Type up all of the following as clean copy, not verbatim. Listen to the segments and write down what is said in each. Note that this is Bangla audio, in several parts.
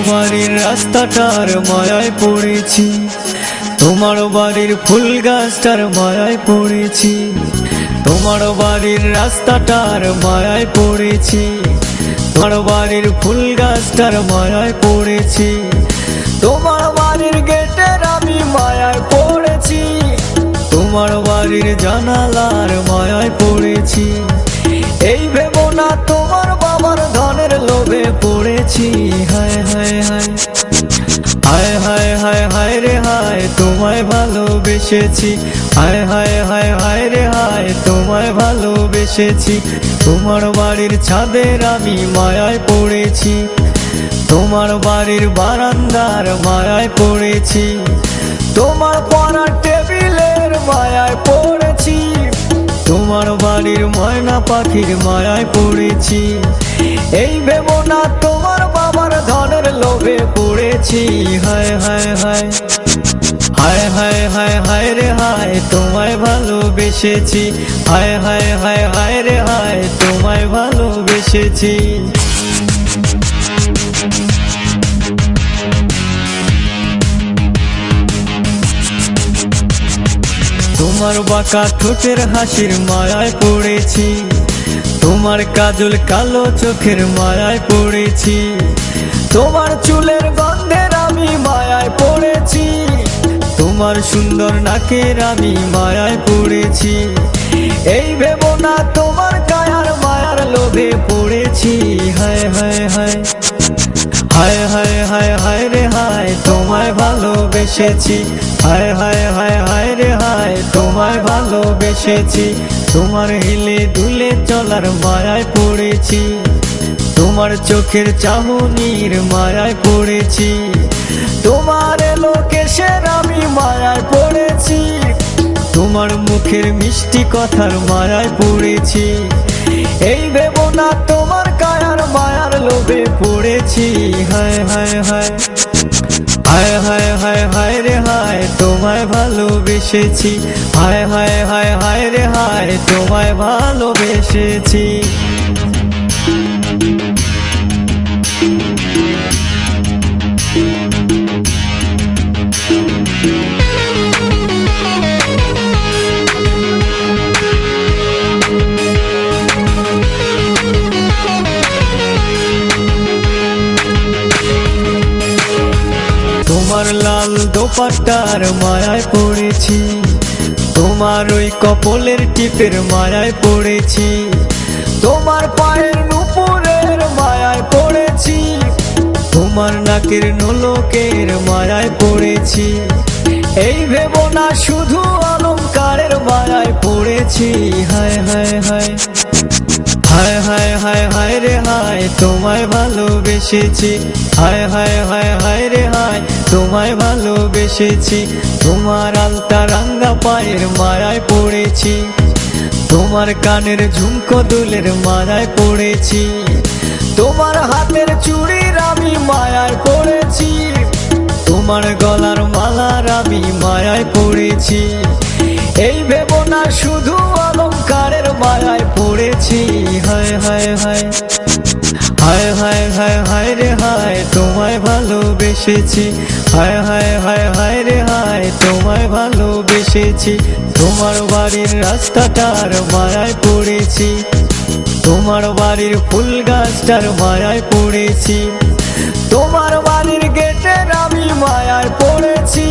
বাড়ির রাস্তাটার মায়ায় পড়েছি, তোমার বাড়ির ফুল গাছটার মায়ায় পড়েছি, তোমার বাড়ির রাস্তাটার মায়ায় পড়েছি, তোমার বাড়ির ফুল গাছটার মায়ায় পড়েছি, তোমার বাড়ির গেটের আমি মায়ায় পড়েছি, তোমার বাড়ির জানালার মায়ায় পড়েছি। এই ভেবো না তোমার বাবার ধনের লোভে পড়েছি। হায় হায় হায় হায় হায় হায় হায় রে হায়, তোমায় ভালোবেসেছি। হায় হায় হায় হায় রে হায়, তোমায় ভালোবেসেছি। তোমার বাড়ির ছাদের আমি মায়ায় পড়েছি, তোমার বাড়ির বারান্দার মায়ায় পড়েছি, তোমার পড়ার টেবিলের মায়ায় পড়েছি, তোমার বাড়ির ময়না পাখির মায়ায় পড়েছি। এই ভেবো না তোমার বাবার ধনের লোভে পড়েছি। হায় হায় হায় হায় হায় হায় হায় রে হায়, তোমায় ভালোবেসেছি। হায় হায় হায় হায় রে হায়, তোমায় ভালোবেসেছি। তোমার বাঁকা ঠোঁটের হাসির মায়ায় পড়েছি, তোমার কাজল কালো চোখের মায়ায় পড়েছি, তোমার চুলের গন্ধের আমি মায়ায় পড়েছি, তোমার সুন্দর নাকের আমি মায়ায় পড়েছি। এই ভেবো না তোমার কায়ার মায়ার লোভে পড়েছি। হায় হায় হায় হায় হায় হায় হায় রে হায়, তোমায় ভালোবেসেছি। হায় হায় হায় হায় রে হায়, তোমায় ভালোবেসেছি। তোমার হেলে দুলে চলার মায়ায় পড়েছি, তোমার চোখের চাহনির মায়ায় পড়েছি, তোমার লোকেশের আমি মায়ায় পড়েছি, তোমার মুখের মিষ্টি কথার মায়ায় পড়েছি। এই ভেবো না তোমার কায়ার মায়ার লোভে পড়েছি। হায় হায় হায় হায় হায় হায় হায় রে হায়, তোমায় ভালোবেসেছি। হায় হায় হায় হায় রে হায়, তোমায় ভালোবেসেছি। তোমার লাল দোপাট্টার মায়ায় পড়েছি, তোমার ওই কপলের টিপের মায়ায় পড়েছি, তোমার পায়ের নুপুরের মায়ায় পড়েছি, তোমার নাকের নোলকের মায়ায় পড়েছি। এই ভেবো না শুধু অলংকারের মায়ায় পড়েছি। হায় হায় হায় হায় হায় হায় হায় রে হায়, তোমায় ভালোবেসেছি। হায় হায় হায় হায় রে হায়, তোমায় ভালোবেসেছি। তোমার আলতা রাঙ্গা পায়ের মায়ায় পড়েছি, তোমার কানের ঝুমকো দুলের মায়ায় পড়েছি, তোমার হাতের চুড়ির আমি মায়ায় পড়েছি, তোমার গলার মালার আমি মায়ায় পড়েছি। এই ভেবো না শুধু অলংকারের মায়ায় পড়েছি। হায় হায় হায় হায় হায় হায় হায় রে হায়, তোমায় ভালোবেসেছি। হায় হায় হায় হায় রে হায়, তোমায় ভালোবেসেছি। তোমার বাড়ির রাস্তাটার মায়ায় পড়েছি, তোমার বাড়ির ফুল গাছটার মায়ায় পড়েছি, তোমার বাড়ির গেটের আমি মায়ায় পড়েছি,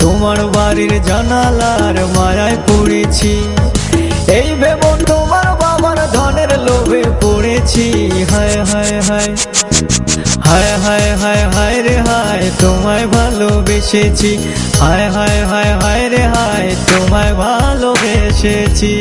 তোমার বাড়ির জানালার মায়ায় পড়েছি। এই ভেবো তোমার বাবার ধনের লোভে পড়েছি। হায় হায় হায় হায় হায় হায় হায় রে হায়, তোমায় ভালোবেসেছি। হায় হায় হায় হায় রে হায়, তোমায় ভালোবেসেছি।